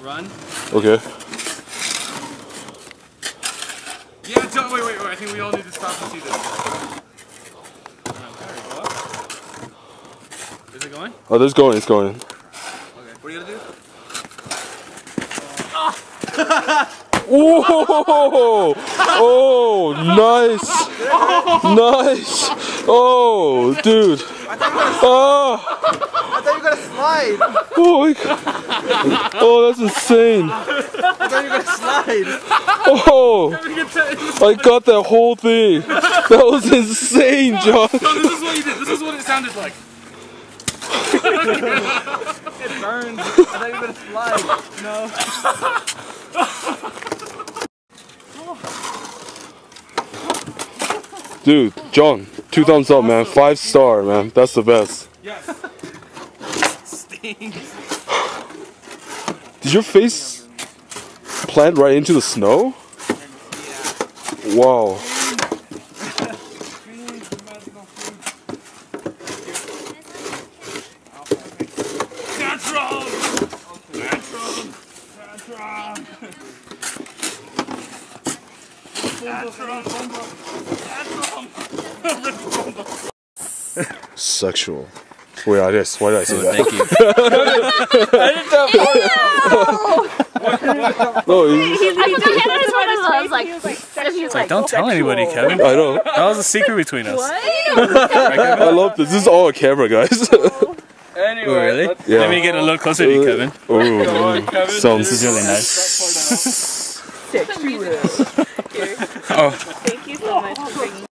Run. Okay. Yeah, John, wait. I think we all need to stop and see this. Is it going? Oh, it's going. Okay, what are you gonna do? Whoa! Oh, nice! Nice! Oh, dude! Oh! I thought you were gonna slide. Oh my god! Oh, that's insane! I thought you were gonna slide. Oh! I got that whole thing! That was insane, John! No, this is what you did. This is what it sounded like. It burns. I thought you were gonna slide. No. Dude, John, 2 thumbs up, man. 5-star, man. That's the best. Yes. Stings. Did your face plant right into the snow? Wow. Sexual. Wait, why did I say that? Thank you. No, He's like, Don't tell anybody, Kevin. I know. That was a secret between us. I love this. This is all a camera, guys. Anyway, Oh, really? Yeah. Let me get a little closer to you, Kevin. Oh, sounds This is really nice. oh, Oh. thank you so much for bringing